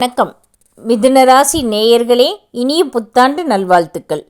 வணக்கம் மிதுன ராசி நேயர்களே, இனிய புத்தாண்டு நல்வாழ்த்துக்கள்.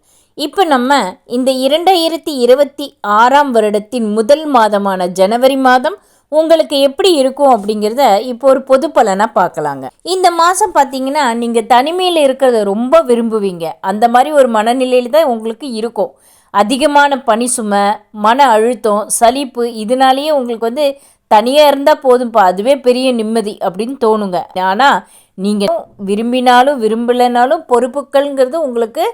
இப்போ நம்ம இந்த 2026ஆம் வருடத்தின் முதல் மாதமான ஜனவரி மாதம் உங்களுக்கு எப்படி இருக்கும் அப்படிங்கிறத இப்போ ஒரு பொது பலனாக பார்க்கலாங்க. இந்த மாதம் பார்த்தீங்கன்னா நீங்கள் தனிமையில் இருக்கிறத ரொம்ப விரும்புவீங்க. அந்த மாதிரி ஒரு மனநிலையில் தான் உங்களுக்கு இருக்கும். அதிகமான பனி சுமை, மன அழுத்தம், சலிப்பு, இதனாலேயே உங்களுக்கு தனியாக இருந்தால் போதும்ப்பா, அதுவே பெரிய நிம்மதி அப்படின்னு தோணுங்க. ஆனால் நீங்கள் விரும்பினாலும் விரும்பலைனாலும் பொறுப்புகள்ங்கிறது உங்களுக்கு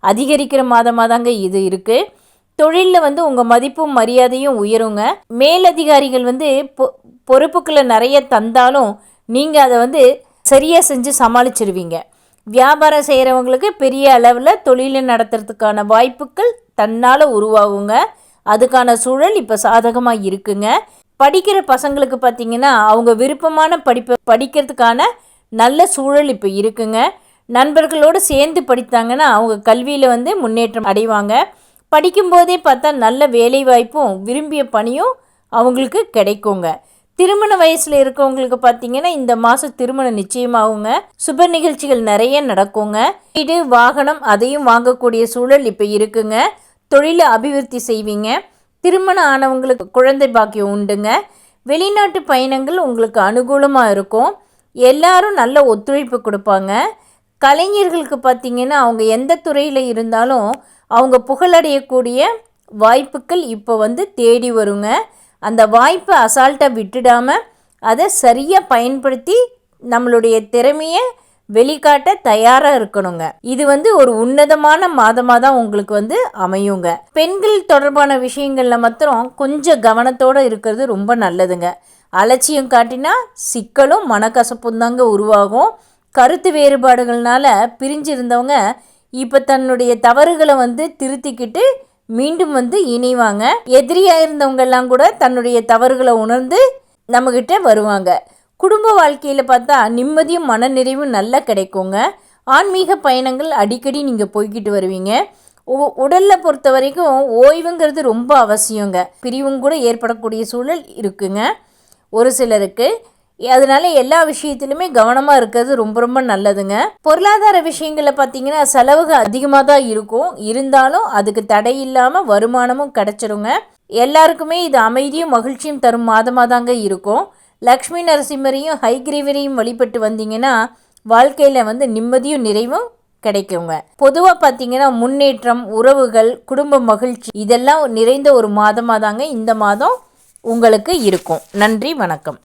அதிகரிக்கிற மாதமாக தாங்க இது இருக்குது. தொழிலில் உங்கள் மதிப்பும் மரியாதையும் உயருங்க. மேலதிகாரிகள் பொறுப்புக்களை நிறைய தந்தாலும் நீங்கள் அதை சரியாக செஞ்சு சமாளிச்சிருவீங்க. வியாபாரம் செய்கிறவங்களுக்கு பெரிய அளவில் தொழிலை நடத்துறதுக்கான வாய்ப்புகள் தன்னால் உருவாகுங்க. அதுக்கான சூழல் இப்போ சாதகமாக இருக்குங்க. படிக்கிற பசங்களுக்கு பார்த்திங்கன்னா அவங்க விருப்பமான படிப்பை படிக்கிறதுக்கான நல்ல சூழல் இப்போ இருக்குங்க. நண்பர்களோடு சேர்ந்து படித்தாங்கன்னா அவங்க கல்வியில் முன்னேற்றம் அடைவாங்க. படிக்கும்போதே பார்த்தா நல்ல வேலை வாய்ப்பும் விரும்பிய பணியும் அவங்களுக்கு கிடைக்குங்க. திருமண வயசில் இருக்கவங்களுக்கு பார்த்திங்கன்னா இந்த மாதம் திருமணம் நிச்சயமாகுங்க. சுப நிகழ்ச்சிகள் நிறைய நடக்குங்க. வீடு, வாகனம் அதையும் வாங்கக்கூடிய சூழல் இப்போ இருக்குங்க. தொழிலை அபிவிருத்தி செய்வீங்க. திருமணம் ஆனவங்களுக்கு குழந்தை பாக்கியம் உண்டுங்க. வெளிநாட்டு பயணங்கள் உங்களுக்கு அனுகூலமாக இருக்கும். எல்லாரும் நல்ல ஒத்துழைப்பு கொடுப்பாங்க. கலைஞர்களுக்கு பார்த்திங்கன்னா அவங்க எந்த துறையில் இருந்தாலும் அவங்க புகழடையக்கூடிய வாய்ப்புகள் இப்போ தேடி வருங்க. அந்த வாய்ப்பை அசால்ட்டாக விட்டுடாமல் அதை சரியாக பயன்படுத்தி நம்மளுடைய திறமையை வெளிக்காட்ட தயாராக இருக்கணுங்க. இது ஒரு உன்னதமான மாதமாக தான் உங்களுக்கு அமையுங்க. பெண்கள் தொடர்பான விஷயங்களில் மாத்திரம் கொஞ்சம் கவனத்தோடு இருக்கிறது ரொம்ப நல்லதுங்க. அலட்சியம் காட்டினா சிக்கலும் மனக்கசப்பும் தாங்க உருவாகும். கருத்து வேறுபாடுகள்னால பிரிஞ்சிருந்தவங்க இப்போ தன்னுடைய தவறுகளை திருத்திக்கிட்டு மீண்டும் இணைவாங்க. எதிரியாக இருந்தவங்கெல்லாம் கூட தன்னுடைய தவறுகளை உணர்ந்து நம்மக்கிட்ட வருவாங்க. குடும்ப வாழ்க்கையில் பார்த்தா நிம்மதியும் மனநிறைவும் நல்லா கிடைக்குங்க. ஆன்மீக பயணங்கள் அடிக்கடி நீங்கள் போய்கிட்டு வருவீங்க. உடலில் பொறுத்த வரைக்கும் ஓய்வுங்கிறது ரொம்ப அவசியங்க. பிரிவும் கூட ஏற்படக்கூடிய சூழல் இருக்குங்க ஒரு சிலருக்கு. அதனால் எல்லா விஷயத்திலுமே கவனமாக இருக்கிறது ரொம்ப ரொம்ப நல்லதுங்க. பொருளாதார விஷயங்களில் பார்த்திங்கன்னா செலவுகள் அதிகமாக தான் இருக்கும். இருந்தாலும் அதுக்கு தடை இல்லாமல் வருமானமும் கிடச்சிருங்க. எல்லாருக்குமே இது அமைதியும் மகிழ்ச்சியும் தரும் மாதமாக தாங்க இருக்கும். லக்ஷ்மி நரசிம்மரையும் ஹைகிரீவரையும் வழிபட்டு வந்தீங்கன்னா வாழ்க்கையில் நிம்மதியும் நிறைவும் கிடைக்குங்க. பொதுவாக பார்த்திங்கன்னா முன்னேற்றம், உறவுகள், குடும்ப மகிழ்ச்சி இதெல்லாம் நிறைந்த ஒரு மாதமாக தாங்க இந்த மாதம் உங்களுக்கு இருக்கும். நன்றி, வணக்கம்.